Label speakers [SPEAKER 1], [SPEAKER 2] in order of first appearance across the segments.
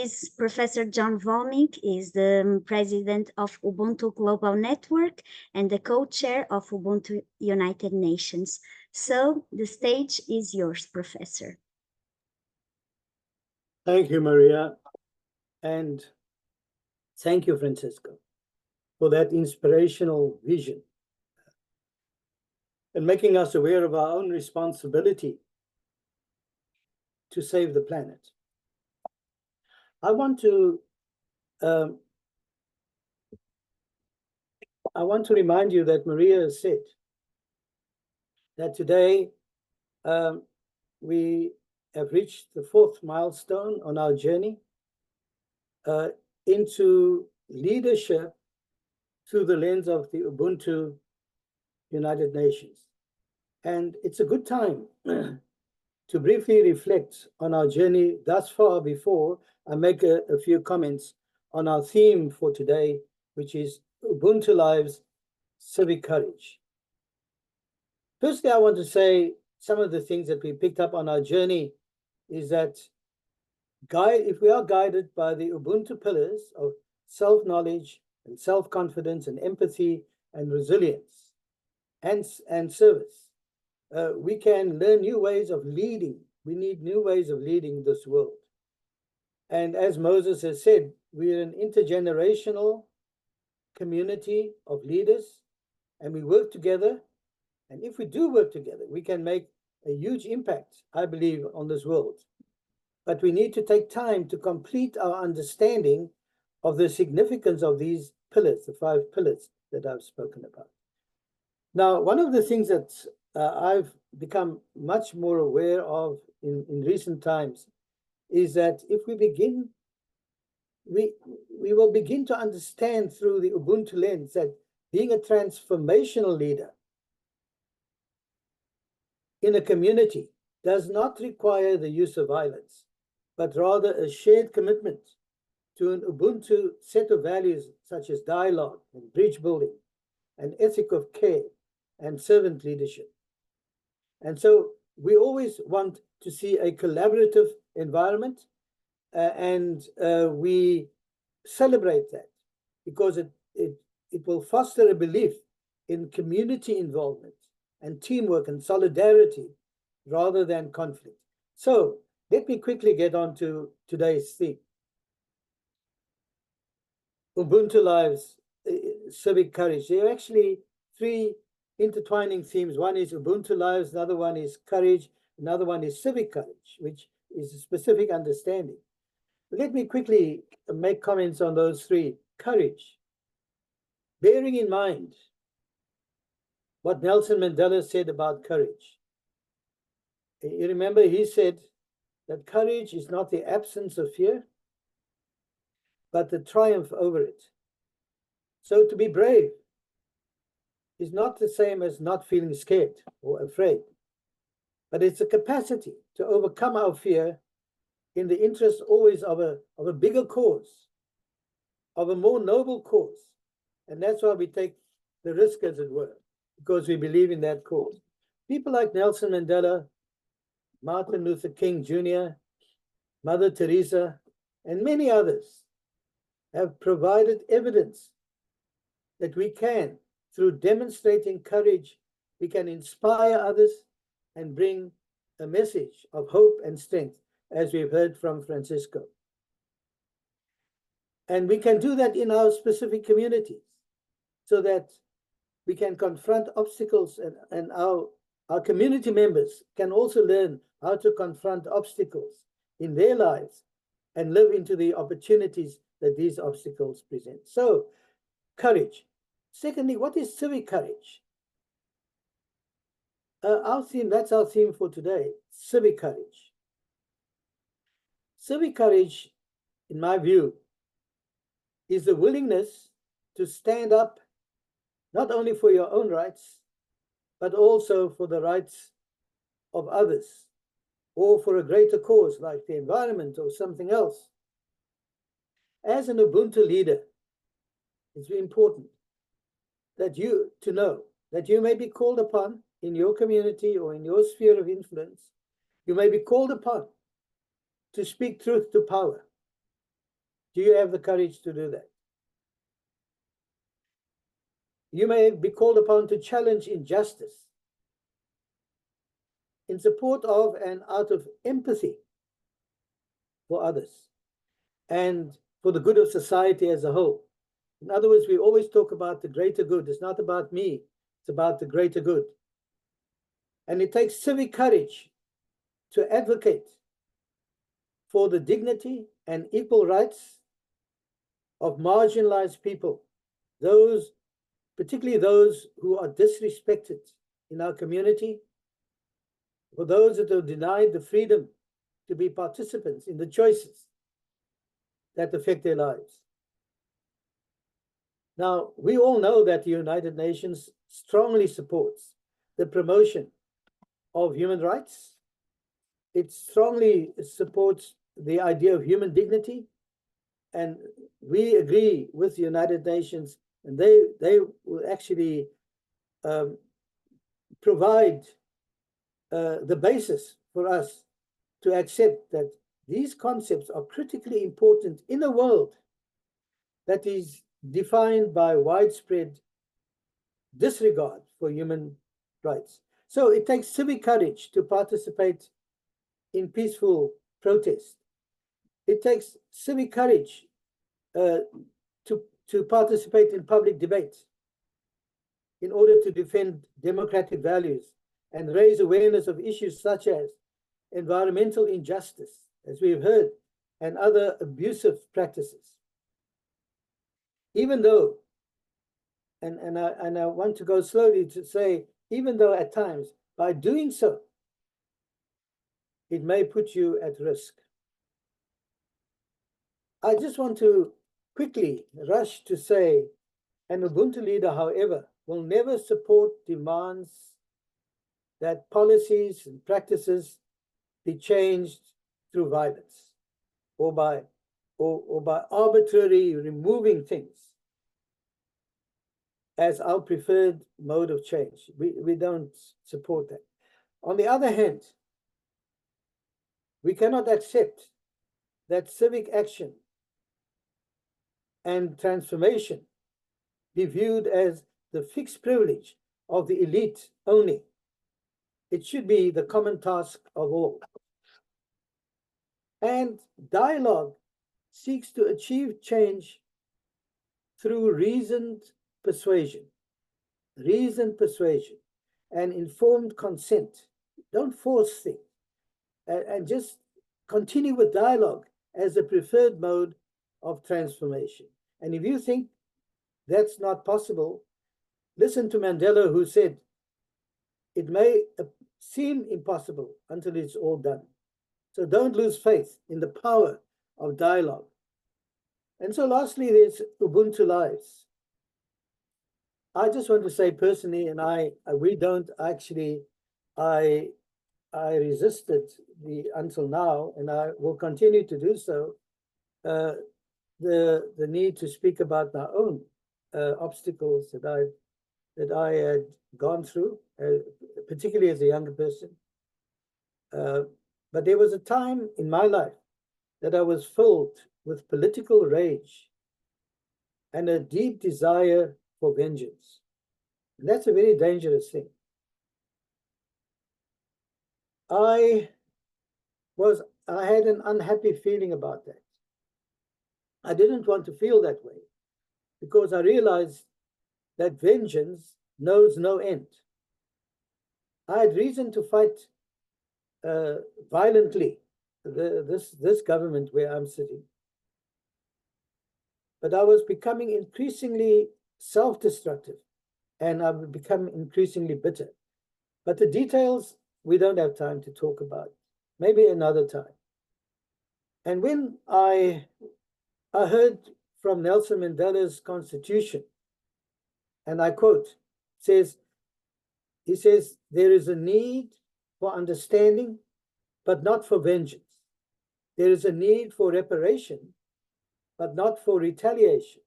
[SPEAKER 1] is Professor John Volmink, is the president of Ubuntu Global Network and the co-chair of Ubuntu United Nations. So the stage is yours, Professor.
[SPEAKER 2] Thank you, Maria, and thank you, Francisco, for that inspirational vision and making us aware of our own responsibility to save the planet. I want to remind you that Maria has said that today we have reached the 4th milestone on our journey into leadership through the lens of the Ubuntu United Nations. And it's a good time to briefly reflect on our journey thus far before I make a few comments on our theme for today, which is Ubuntu Lives, Civic Courage. Firstly, I want to say some of the things that we picked up on our journey is that if we are guided by the Ubuntu pillars of self-knowledge and self-confidence and empathy and resilience and service, we can learn new ways of leading. We need new ways of leading this world. And as Moses has said, we are an intergenerational community of leaders, and we work together. And if we do work together, we can make a huge impact, I believe, on this world. But we need to take time to complete our understanding of the significance of these pillars, the 5 pillars that I've spoken about. Now, one of the things that I've become much more aware of in recent times is that if we begin, we will begin to understand through the Ubuntu lens that being a transformational leader in a community does not require the use of violence, but rather a shared commitment to an Ubuntu set of values such as dialogue and bridge building and ethic of care and servant leadership. And so we always want to see a collaborative environment, and we celebrate that because it will foster a belief in community involvement and teamwork and solidarity rather than conflict. So let me quickly get on to today's theme. Ubuntu Lives, Civic Courage. There are actually 3 intertwining themes. One is Ubuntu Lives, another one is courage, another one is civic courage, which is a specific understanding. But let me quickly make comments on those 3. Courage. Bearing in mind what Nelson Mandela said about courage. You remember he said that courage is not the absence of fear, but the triumph over it. So to be brave is not the same as not feeling scared or afraid, but it's a capacity to overcome our fear in the interest always of a bigger cause, of a more noble cause. And that's why we take the risk, as it were, because we believe in that cause. People like Nelson Mandela, Martin Luther King Jr., Mother Teresa, and many others have provided evidence that we can, through demonstrating courage, we can inspire others and bring a message of hope and strength, as we've heard from Francisco. And we can do that in our specific communities so that we can confront obstacles, and our community members can also learn how to confront obstacles in their lives and live into the opportunities that these obstacles present. So, courage. Secondly, what is civic courage? That's our theme for today, civic courage. Civic courage, in my view, is the willingness to stand up not only for your own rights, but also for the rights of others, or for a greater cause like the environment or something else. As an Ubuntu leader, it's very important that you know that you may be called upon in your community or in your sphere of influence. You may be called upon to speak truth to power, Do you have the courage to do that? You may be called upon to challenge injustice in support of and out of empathy for others and for the good of society as a whole. In other words, we always talk about the greater good. It's not about me, it's about the greater good. And it takes civic courage to advocate for the dignity and equal rights of marginalized people, those, particularly those who are disrespected in our community, for those that are denied the freedom to be participants in the choices that affect their lives. Now, we all know that the United Nations strongly supports the promotion of human rights. It strongly supports the idea of human dignity. And we agree with the United Nations, and they will actually provide the basis for us to accept that these concepts are critically important in a world that is defined by widespread disregard for human rights. So it takes civic courage to participate in peaceful protest. It takes civic courage to participate in public debate in order to defend democratic values and raise awareness of issues such as environmental injustice, as we've heard, and other abusive practices. Even though, and I want to go slowly to say, even though at times, by doing so, it may put you at risk. I just want to quickly rush to say, an Ubuntu leader, however, will never support demands that policies and practices be changed through violence or by arbitrarily removing things as our preferred mode of change. We don't support that. On the other hand, we cannot accept that civic action and transformation be viewed as the fixed privilege of the elite only. It should be the common task of all. And dialogue seeks to achieve change through reasoned persuasion, and informed consent. Don't force things, and just continue with dialogue as the preferred mode of transformation. And if you think that's not possible, listen to Mandela, who said, it may seem impossible until it's all done. So don't lose faith in the power of dialogue. And so lastly, there's Ubuntu Lives. I just want to say personally, and we don't actually, I resisted until now, and I will continue to do so, the need to speak about my own obstacles that I had gone through, particularly as a younger person. But there was a time in my life that I was filled with political rage and a deep desire for vengeance. And that's a very dangerous thing. I had an unhappy feeling about that. I didn't want to feel that way because I realized that vengeance knows no end. I had reason to fight violently this government where I'm sitting. But I was becoming increasingly self-destructive, and I've become increasingly bitter. But the details we don't have time to talk about, maybe another time. And when I heard from Nelson Mandela's constitution, and I quote, he says, there is a need for understanding, but not for vengeance. There is a need for reparation, but not for retaliation.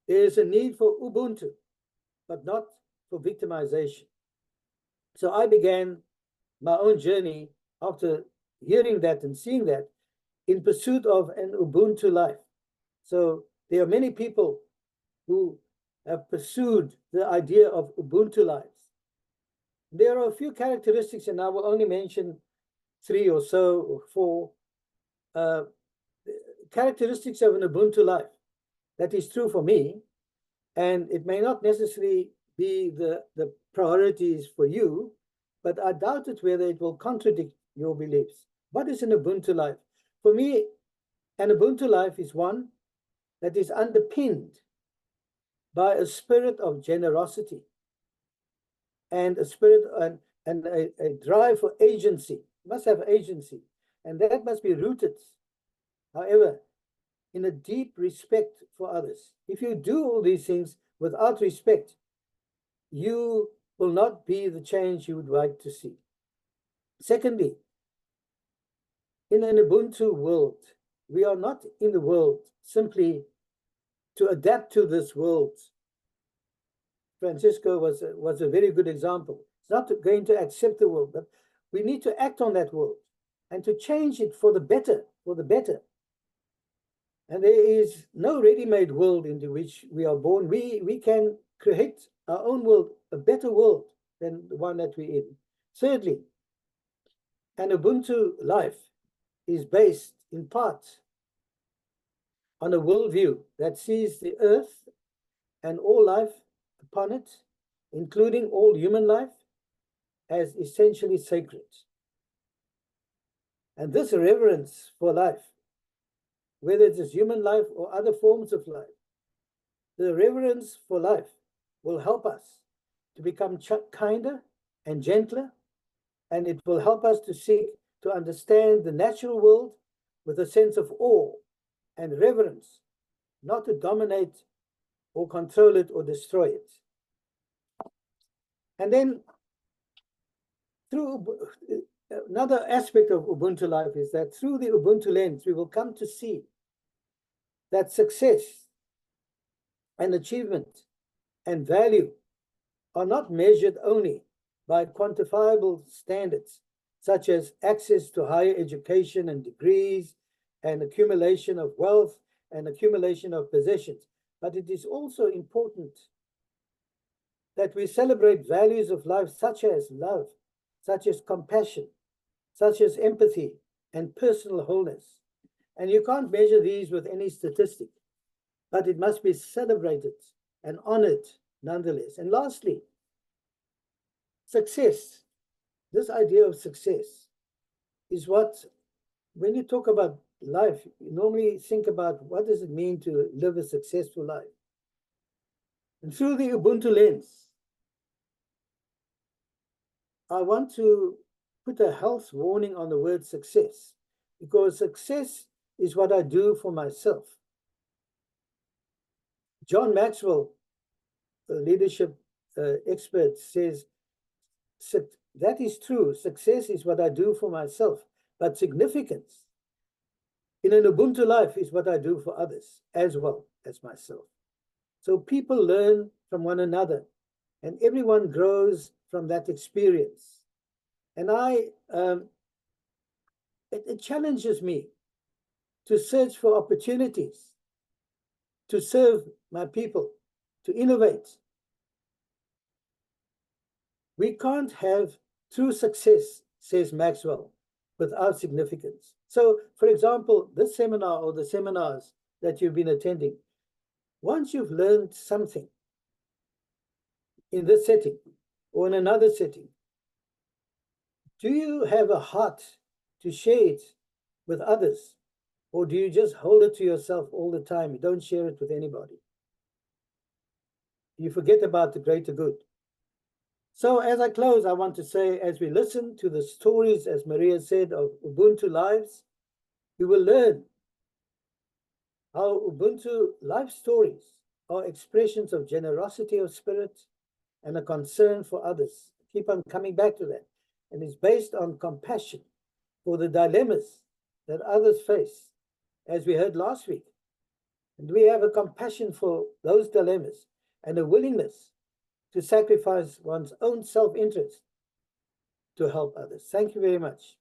[SPEAKER 2] There is a need for Ubuntu, but not for victimization. So I began my own journey after hearing that and seeing that in pursuit of an Ubuntu life. So there are many people who have pursued the idea of Ubuntu lives. There are a few characteristics, and I will only mention 3 or so or 4 characteristics of an Ubuntu life. That is true for me, and it may not necessarily be the priorities for you, but I doubt it whether it will contradict your beliefs. What is an Ubuntu life? For me, an Ubuntu life is one that is underpinned by a spirit of generosity and a spirit and a drive for agency. You must have agency, and that must be rooted, however, in a deep respect for others. If you do all these things without respect, you will not be the change you would like to see. Secondly, in an Ubuntu world, we are not in the world simply to adapt to this world. Francisco was a very good example. It's not going to accept the world, but we need to act on that world and to change it for the better, for the better. And there is no ready-made world into which we are born. We can create our own world, a better world than the one that we're in. Thirdly, an Ubuntu life is based in part on a worldview that sees the earth and all life upon it, including all human life, as essentially sacred. And this reverence for life, whether it is human life or other forms of life, the reverence for life will help us to become kinder and gentler, and it will help us to seek to understand the natural world with a sense of awe and reverence, not to dominate or control it or destroy it. And then through another aspect of Ubuntu life is that through the Ubuntu lens, we will come to see that success and achievement and value are not measured only by quantifiable standards, such as access to higher education and degrees and accumulation of wealth and accumulation of possessions. But it is also important that we celebrate values of life such as love, such as compassion, such as empathy and personal wholeness. And you can't measure these with any statistic, but it must be celebrated and honored nonetheless. And lastly, success. This idea of success is what, when you talk about life, you normally think about what does it mean to live a successful life. And through the Ubuntu lens, I want to put a health warning on the word success, because success is what I do for myself. John Maxwell, a leadership expert, says, that is true. Success is what I do for myself, but significance in an Ubuntu life is what I do for others as well as myself. So people learn from one another, and everyone grows from that experience. And it challenges me to search for opportunities to serve my people, to innovate. We can't have true success, says Maxwell, without significance. So, for example, this seminar or the seminars that you've been attending, once you've learned something in this setting or in another setting, do you have a heart to share it with others? Or do you just hold it to yourself all the time? You don't share it with anybody. You forget about the greater good. So as I close, I want to say, as we listen to the stories, as Maria said, of Ubuntu lives, we will learn how Ubuntu life stories are expressions of generosity of spirit and a concern for others. Keep on coming back to that. And it's based on compassion for the dilemmas that others face, as we heard last week. And we have a compassion for those dilemmas and a willingness to sacrifice one's own self-interest to help others. Thank you very much.